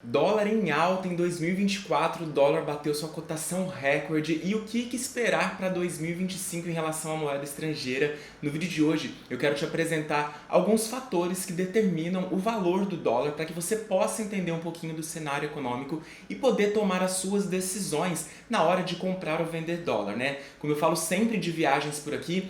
Dólar em alta em 2024, o dólar bateu sua cotação recorde e o que esperar para 2025 em relação à moeda estrangeira? No vídeo de hoje eu quero te apresentar alguns fatores que determinam o valor do dólar para que você possa entender um pouquinho do cenário econômico e poder tomar as suas decisões na hora de comprar ou vender dólar, né? Como eu falo sempre de viagens por aqui,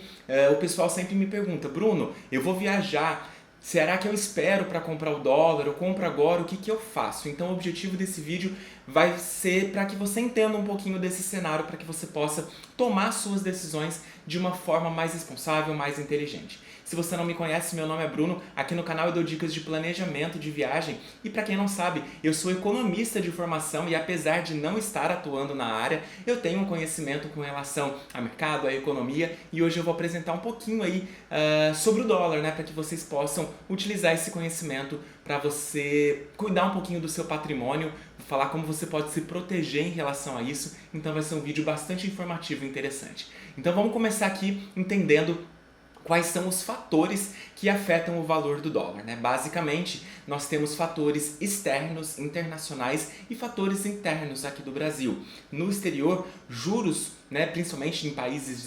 o pessoal sempre me pergunta: Bruno, eu vou viajar, será que eu espero para comprar o dólar? Eu compro agora? O que eu faço? Então o objetivo desse vídeo vai ser para que você entenda um pouquinho desse cenário, para que você possa tomar suas decisões de uma forma mais responsável, mais inteligente. Se você não me conhece, meu nome é Bruno, aqui no canal eu dou dicas de planejamento de viagem e para quem não sabe, eu sou economista de formação e apesar de não estar atuando na área, eu tenho um conhecimento com relação ao mercado, à economia e hoje eu vou apresentar um pouquinho aí sobre o dólar, né, para que vocês possam utilizar esse conhecimento para você cuidar um pouquinho do seu patrimônio, falar como você pode se proteger em relação a isso, então vai ser um vídeo bastante informativo e interessante. Então vamos começar aqui entendendo quais são os fatores que afetam o valor do dólar, né? Basicamente, nós temos fatores externos, internacionais e fatores internos aqui do Brasil. No exterior, juros, né, principalmente em países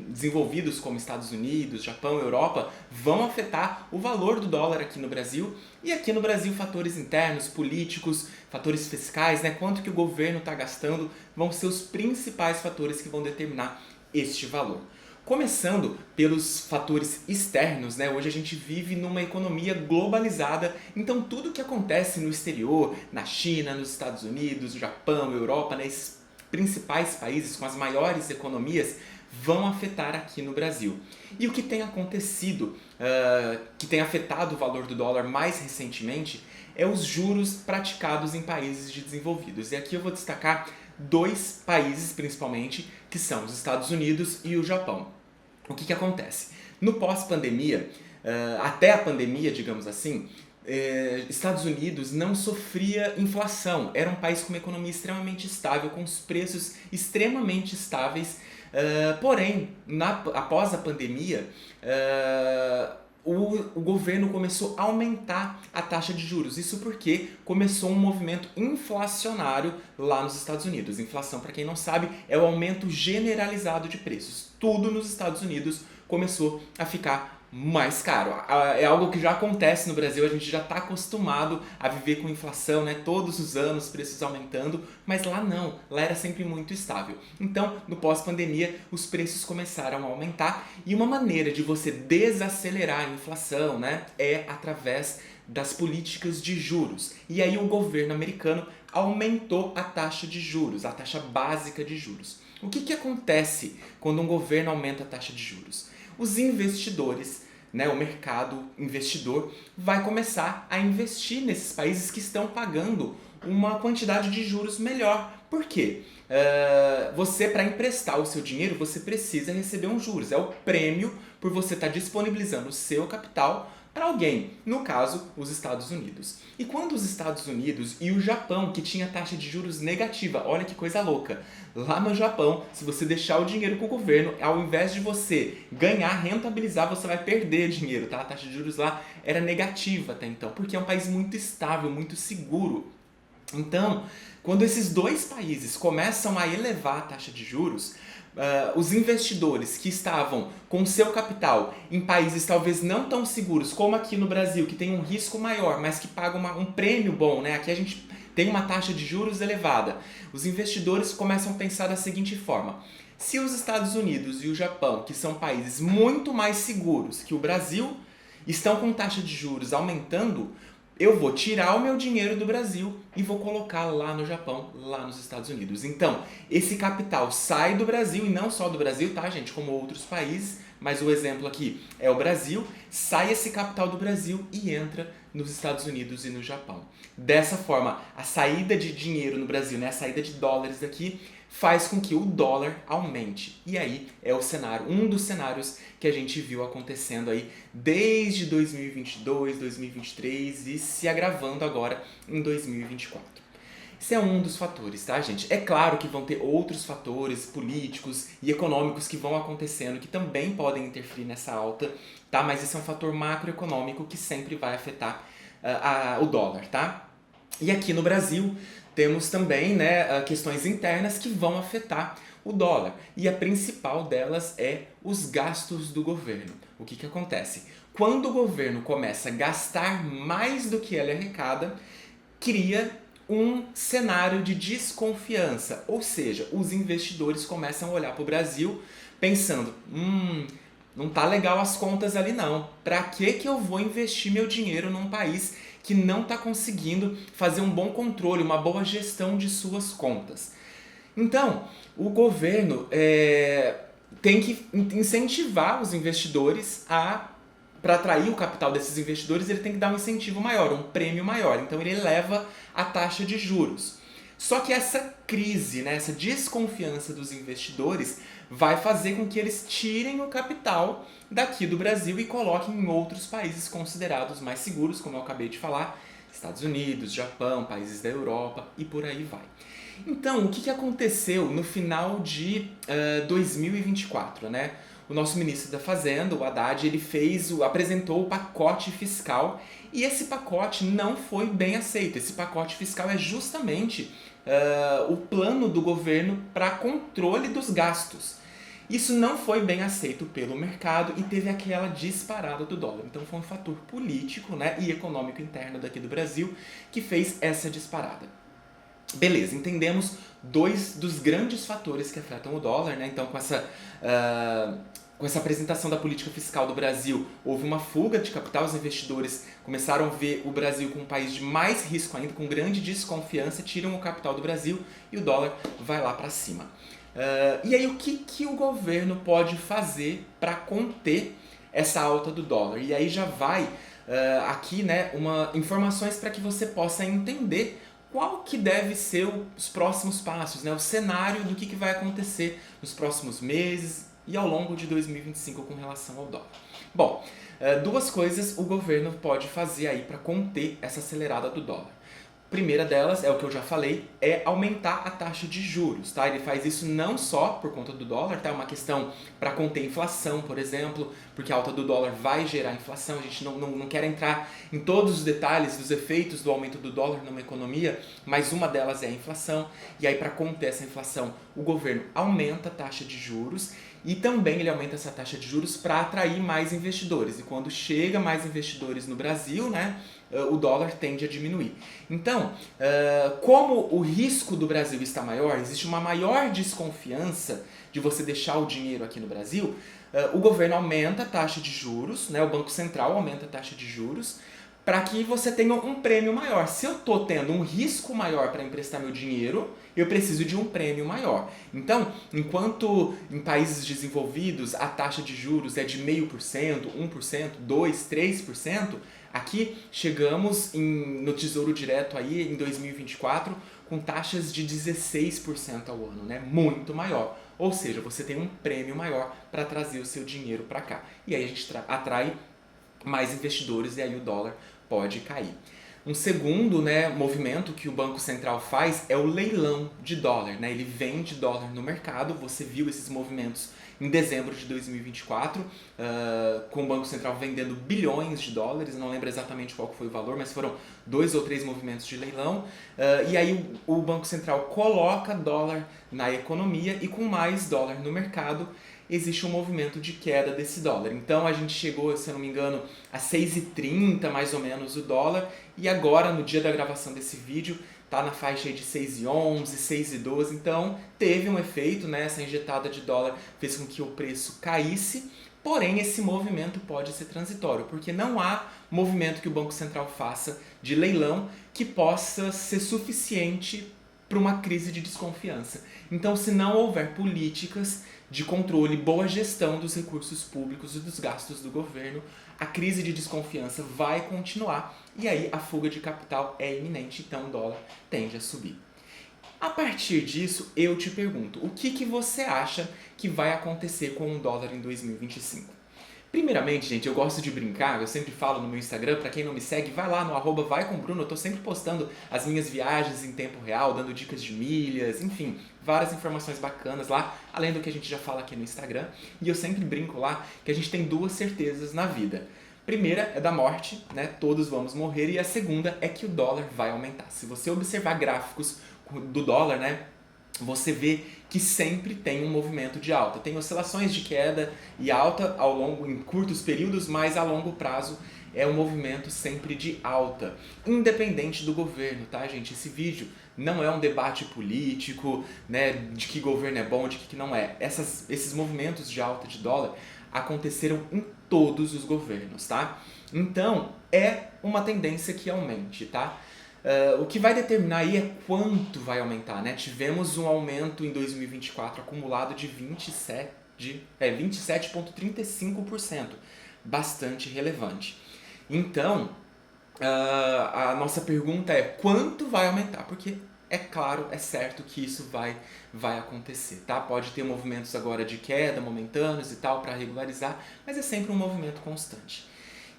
desenvolvidos como Estados Unidos, Japão, Europa, vão afetar o valor do dólar aqui no Brasil. E aqui no Brasil, fatores internos, políticos, fatores fiscais, né, quanto que o governo está gastando, vão ser os principais fatores que vão determinar este valor. Começando pelos fatores externos, né? Hoje a gente vive numa economia globalizada, então tudo que acontece no exterior, na China, nos Estados Unidos, no Japão, Europa, né? Esses principais países com as maiores economias vão afetar aqui no Brasil. E o que tem acontecido, que tem afetado o valor do dólar mais recentemente, é os juros praticados em países desenvolvidos. E aqui eu vou destacar dois países principalmente, que são os Estados Unidos e o Japão. O que acontece? No pós-pandemia, até a pandemia, digamos assim, Estados Unidos não sofria inflação. Era um país com uma economia extremamente estável, com os preços extremamente estáveis. Porém, após a pandemia, o governo começou a aumentar a taxa de juros. Isso porque começou um movimento inflacionário lá nos Estados Unidos. Inflação, para quem não sabe, é o aumento generalizado de preços. Tudo nos Estados Unidos começou a ficar mais caro. É algo que já acontece no Brasil, a gente já está acostumado a viver com inflação, né? Todos os anos, preços aumentando, mas lá não, lá era sempre muito estável. Então, no pós-pandemia, os preços começaram a aumentar e uma maneira de você desacelerar a inflação, né, é através das políticas de juros. E aí o governo americano aumentou a taxa de juros, a taxa básica de juros. O que acontece quando um governo aumenta a taxa de juros? Os investidores, né, o mercado investidor, vai começar a investir nesses países que estão pagando uma quantidade de juros melhor. Por quê? Você, para emprestar o seu dinheiro, você precisa receber um juros. É o prêmio por você estar disponibilizando o seu capital para alguém, no caso, os Estados Unidos. E quando os Estados Unidos e o Japão, que tinha taxa de juros negativa, olha que coisa louca, lá no Japão, se você deixar o dinheiro com o governo, ao invés de você ganhar, rentabilizar, você vai perder dinheiro, tá? A taxa de juros lá era negativa até então, porque é um país muito estável, muito seguro. Então, quando esses dois países começam a elevar a taxa de juros, os investidores que estavam com seu capital em países talvez não tão seguros, como aqui no Brasil, que tem um risco maior, mas que pagam um prêmio bom, né? Aqui a gente tem uma taxa de juros elevada. Os investidores começam a pensar da seguinte forma: se os Estados Unidos e o Japão, que são países muito mais seguros que o Brasil, estão com taxa de juros aumentando, eu vou tirar o meu dinheiro do Brasil e vou colocar lá no Japão, lá nos Estados Unidos. Então, esse capital sai do Brasil, e não só do Brasil, tá, gente? Como outros países, mas o exemplo aqui é o Brasil. Sai esse capital do Brasil e entra nos Estados Unidos e no Japão. Dessa forma, a saída de dinheiro no Brasil, né, a saída de dólares daqui, faz com que o dólar aumente. E aí é o cenário, um dos cenários que a gente viu acontecendo aí desde 2022, 2023 e se agravando agora em 2024. Esse é um dos fatores, tá, gente? É claro que vão ter outros fatores políticos e econômicos que vão acontecendo que também podem interferir nessa alta, tá? Mas esse é um fator macroeconômico que sempre vai afetar o dólar, tá? E aqui no Brasil temos também, né, questões internas que vão afetar o dólar. E a principal delas é os gastos do governo. O que acontece? Quando o governo começa a gastar mais do que ele arrecada, cria um cenário de desconfiança. Ou seja, os investidores começam a olhar para o Brasil pensando, não tá legal as contas ali não. Para que eu vou investir meu dinheiro num país que não está conseguindo fazer um bom controle, uma boa gestão de suas contas? Então, o governo tem que incentivar os investidores para atrair o capital desses investidores, ele tem que dar um incentivo maior, um prêmio maior. Então ele eleva a taxa de juros. Só que essa crise, né, essa desconfiança dos investidores vai fazer com que eles tirem o capital daqui do Brasil e coloquem em outros países considerados mais seguros, como eu acabei de falar, Estados Unidos, Japão, países da Europa e por aí vai. Então, o que aconteceu no final de 2024, né? O nosso ministro da Fazenda, o Haddad, ele apresentou o pacote fiscal e esse pacote não foi bem aceito. Esse pacote fiscal é justamente o plano do governo para controle dos gastos. Isso não foi bem aceito pelo mercado e teve aquela disparada do dólar. Então foi um fator político, né, e econômico interno daqui do Brasil que fez essa disparada. Beleza, entendemos dois dos grandes fatores que afetam o dólar, né? Então, com essa apresentação da política fiscal do Brasil, houve uma fuga de capital, os investidores começaram a ver o Brasil como um país de mais risco ainda, com grande desconfiança, tiram o capital do Brasil e o dólar vai lá para cima. E aí, o que o governo pode fazer para conter essa alta do dólar? E aí já vai aqui, né, informações para que você possa entender qual que deve ser os próximos passos, né? O cenário do que vai acontecer nos próximos meses e ao longo de 2025 com relação ao dólar. Bom, duas coisas o governo pode fazer aí para conter essa acelerada do dólar. Primeira delas, é o que eu já falei, é aumentar a taxa de juros, tá? Ele faz isso não só por conta do dólar, tá? É uma questão para conter a inflação, por exemplo, porque a alta do dólar vai gerar inflação. A gente não quer entrar em todos os detalhes dos efeitos do aumento do dólar numa economia, mas uma delas é a inflação. E aí, para conter essa inflação, o governo aumenta a taxa de juros e também ele aumenta essa taxa de juros para atrair mais investidores. E quando chega mais investidores no Brasil, né, o dólar tende a diminuir. Então, como o risco do Brasil está maior, existe uma maior desconfiança de você deixar o dinheiro aqui no Brasil, o governo aumenta a taxa de juros, né, o Banco Central aumenta a taxa de juros, para que você tenha um prêmio maior. Se eu estou tendo um risco maior para emprestar meu dinheiro, eu preciso de um prêmio maior. Então, enquanto em países desenvolvidos a taxa de juros é de 0,5%, 1%, 2%, 3%, aqui chegamos no Tesouro Direto aí em 2024 com taxas de 16% ao ano, né? Muito maior. Ou seja, você tem um prêmio maior para trazer o seu dinheiro para cá. E aí a gente atrai mais investidores e aí o dólar pode cair. Um segundo, né, movimento que o Banco Central faz é o leilão de dólar, né? Ele vende dólar no mercado. Você viu esses movimentos em dezembro de 2024, com o Banco Central vendendo bilhões de dólares, não lembro exatamente qual foi o valor, mas foram 2 ou 3 movimentos de leilão, e aí o Banco Central coloca dólar na economia e com mais dólar no mercado, existe um movimento de queda desse dólar. Então a gente chegou, se eu não me engano, a 6,30 mais ou menos o dólar, e agora no dia da gravação desse vídeo está na faixa de 6,11, 6,12, então teve um efeito, né? Essa injetada de dólar fez com que o preço caísse, porém esse movimento pode ser transitório, porque não há movimento que o Banco Central faça de leilão que possa ser suficiente para uma crise de desconfiança. Então, se não houver políticas de controle, boa gestão dos recursos públicos e dos gastos do governo, a crise de desconfiança vai continuar e aí a fuga de capital é iminente, então o dólar tende a subir. A partir disso, eu te pergunto, o que você acha que vai acontecer com o dólar em 2025? Primeiramente, gente, eu gosto de brincar, eu sempre falo no meu Instagram, pra quem não me segue, vai lá no @vaicom_bruno, eu tô sempre postando as minhas viagens em tempo real, dando dicas de milhas, enfim, várias informações bacanas lá, além do que a gente já fala aqui no Instagram, e eu sempre brinco lá que a gente tem duas certezas na vida. Primeira é da morte, né? Todos vamos morrer. E a segunda é que o dólar vai aumentar. Se você observar gráficos do dólar, né? Você vê que sempre tem um movimento de alta. Tem oscilações de queda e alta em curtos períodos, mas a longo prazo é um movimento sempre de alta, independente do governo, tá, gente? Esse vídeo não é um debate político, né, de que governo é bom, de que não é. Esses movimentos de alta de dólar aconteceram em todos os governos, tá? Então, é uma tendência que aumente, tá? O que vai determinar aí é quanto vai aumentar, né? Tivemos um aumento em 2024 acumulado de 27,35%, bastante relevante. Então, a nossa pergunta é quanto vai aumentar? Porque é claro, é certo que isso vai acontecer, tá? Pode ter movimentos agora de queda momentâneos e tal para regularizar, mas é sempre um movimento constante.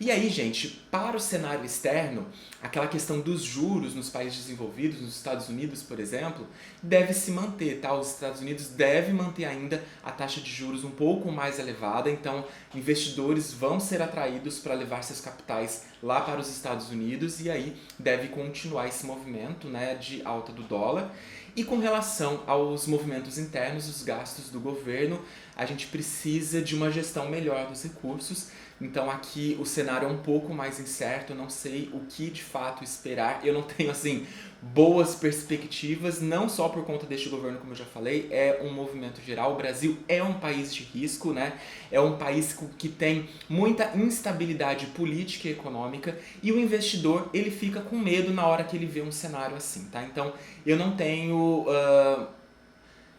E aí, gente, para o cenário externo, aquela questão dos juros nos países desenvolvidos, nos Estados Unidos, por exemplo, deve se manter, tá? Os Estados Unidos devem manter ainda a taxa de juros um pouco mais elevada, então investidores vão ser atraídos para levar seus capitais lá para os Estados Unidos e aí deve continuar esse movimento, né, de alta do dólar. E com relação aos movimentos internos, os gastos do governo, a gente precisa de uma gestão melhor dos recursos. Então aqui o cenário é um pouco mais incerto, eu não sei o que de fato esperar. Eu não tenho, assim, boas perspectivas, não só por conta deste governo, como eu já falei, é um movimento geral. O Brasil é um país de risco, né? É um país que tem muita instabilidade política e econômica e o investidor, ele fica com medo na hora que ele vê um cenário assim, tá? Então eu não tenho...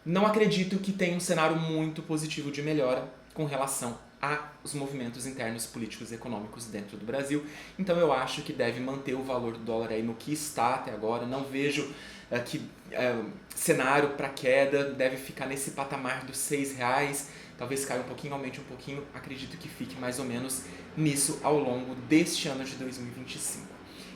não acredito que tenha um cenário muito positivo de melhora com relação aos movimentos internos políticos e econômicos dentro do Brasil. Então eu acho que deve manter o valor do dólar aí no que está até agora. Não vejo cenário para queda, deve ficar nesse patamar dos R$6, talvez caia um pouquinho, aumente um pouquinho. Acredito que fique mais ou menos nisso ao longo deste ano de 2025.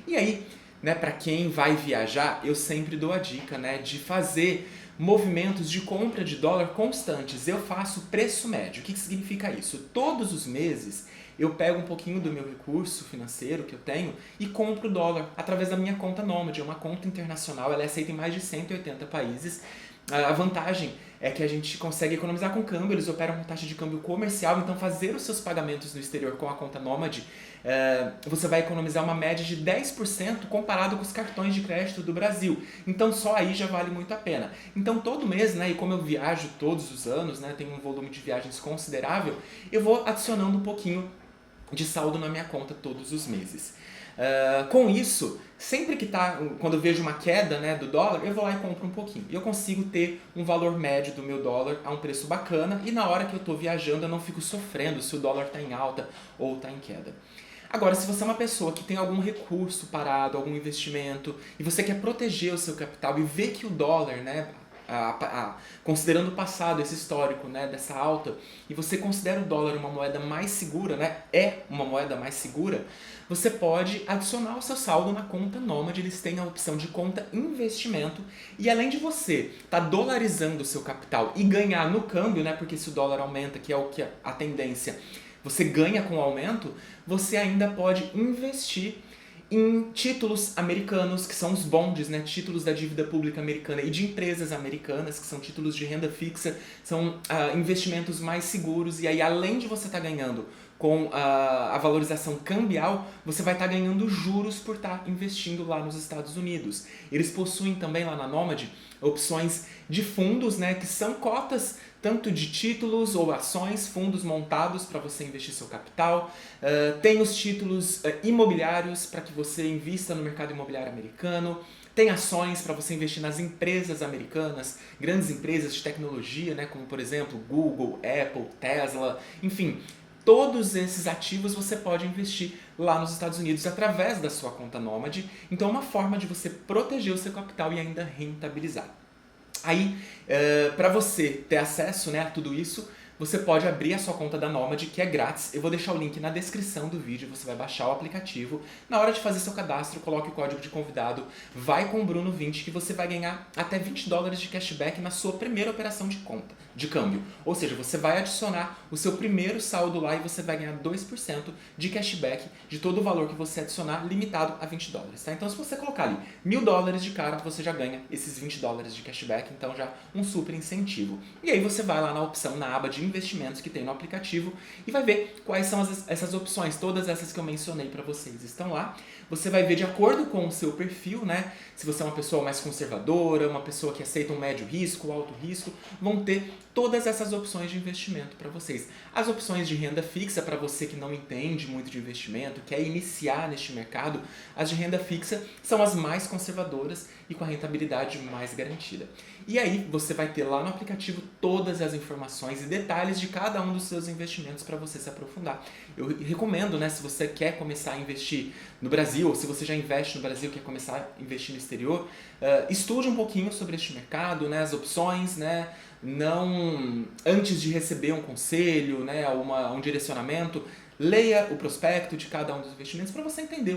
E aí, né, para quem vai viajar, eu sempre dou a dica, né, de fazer movimentos de compra de dólar constantes. Eu faço preço médio. O que significa isso? Todos os meses eu pego um pouquinho do meu recurso financeiro que eu tenho e compro dólar através da minha conta Nômade. É uma conta internacional, ela é aceita em mais de 180 países. A vantagem é que a gente consegue economizar com câmbio, eles operam com taxa de câmbio comercial, então fazer os seus pagamentos no exterior com a conta Nômade, você vai economizar uma média de 10% comparado com os cartões de crédito do Brasil. Então só aí já vale muito a pena. Então todo mês, né, e como eu viajo todos os anos, né, tenho um volume de viagens considerável, eu vou adicionando um pouquinho de saldo na minha conta todos os meses. Com isso, sempre que quando eu vejo uma queda, né, do dólar, eu vou lá e compro um pouquinho. E eu consigo ter um valor médio do meu dólar a um preço bacana e na hora que eu estou viajando eu não fico sofrendo se o dólar está em alta ou está em queda. Agora, se você é uma pessoa que tem algum recurso parado, algum investimento, e você quer proteger o seu capital e vê que o dólar, né, considerando o passado, esse histórico, né, dessa alta, e você considera o dólar uma moeda mais segura, né, é uma moeda mais segura, você pode adicionar o seu saldo na conta Nômade. Eles têm a opção de conta investimento, e além de você estar dolarizando o seu capital e ganhar no câmbio, né, porque se o dólar aumenta, que é o que a tendência, você ganha com o aumento, você ainda pode investir em títulos americanos, que são os bonds, né, títulos da dívida pública americana e de empresas americanas, que são títulos de renda fixa, são investimentos mais seguros, e aí além de você estar ganhando com a valorização cambial, você vai estar ganhando juros por estar investindo lá nos Estados Unidos. Eles possuem também lá na Nômade opções de fundos, né, que são cotas tanto de títulos ou ações, fundos montados para você investir seu capital. Tem os títulos imobiliários para que você invista no mercado imobiliário americano. Tem ações para você investir nas empresas americanas, grandes empresas de tecnologia, né, como por exemplo Google, Apple, Tesla, enfim. Todos esses ativos você pode investir lá nos Estados Unidos através da sua conta Nômade. Então é uma forma de você proteger o seu capital e ainda rentabilizar. Aí, para você ter acesso, né, a tudo isso, você pode abrir a sua conta da Nomad, que é grátis. Eu vou deixar o link na descrição do vídeo, você vai baixar o aplicativo. Na hora de fazer seu cadastro, coloque o código de convidado, vai com o Bruno20, que você vai ganhar até $20 de cashback na sua primeira operação de câmbio. Ou seja, você vai adicionar o seu primeiro saldo lá e você vai ganhar 2% de cashback de todo o valor que você adicionar, limitado a $20, tá? Então, se você colocar ali $1.000 de cara, você já ganha esses $20 de cashback, então já um super incentivo. E aí você vai lá na opção, na aba de investimentos que tem no aplicativo e vai ver quais são essas opções, todas essas que eu mencionei para vocês estão lá. Você vai ver de acordo com o seu perfil, né? Se você é uma pessoa mais conservadora, uma pessoa que aceita um médio risco, alto risco, vão ter todas essas opções de investimento para vocês. As opções de renda fixa, para você que não entende muito de investimento, quer iniciar neste mercado, as de renda fixa são as mais conservadoras e com a rentabilidade mais garantida. E aí você vai ter lá no aplicativo todas as informações e detalhes de cada um dos seus investimentos para você se aprofundar. Eu recomendo, né, se você quer começar a investir no Brasil, ou se você já investe no Brasil e quer começar a investir no exterior, estude um pouquinho sobre este mercado, né, as opções, né, não antes de receber um conselho, né, um direcionamento. Leia o prospecto de cada um dos investimentos para você entender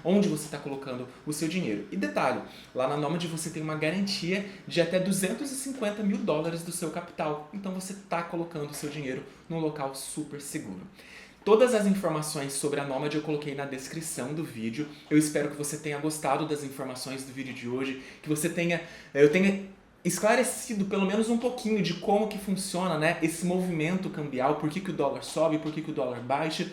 onde você está colocando o seu dinheiro. E detalhe, lá na Nomad você tem uma garantia de até $250 mil do seu capital. Então você está colocando o seu dinheiro num local super seguro. Todas as informações sobre a Nomad eu coloquei na descrição do vídeo. Eu espero que você tenha gostado das informações do vídeo de hoje, que você eu tenha esclarecido pelo menos um pouquinho de como que funciona, né, esse movimento cambial, por que o dólar sobe, por que o dólar baixa,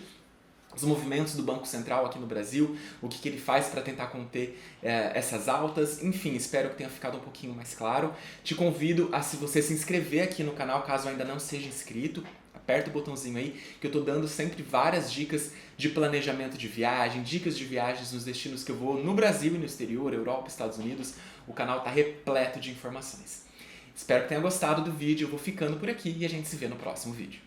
os movimentos do Banco Central aqui no Brasil, o que ele faz para tentar conter essas altas, enfim, espero que tenha ficado um pouquinho mais claro. Te convido a você se inscrever aqui no canal, caso ainda não seja inscrito. Aperta o botãozinho aí, que eu tô dando sempre várias dicas de planejamento de viagem, dicas de viagens nos destinos que eu vou no Brasil e no exterior, Europa, Estados Unidos. O canal tá repleto de informações. Espero que tenha gostado do vídeo, eu vou ficando por aqui e a gente se vê no próximo vídeo.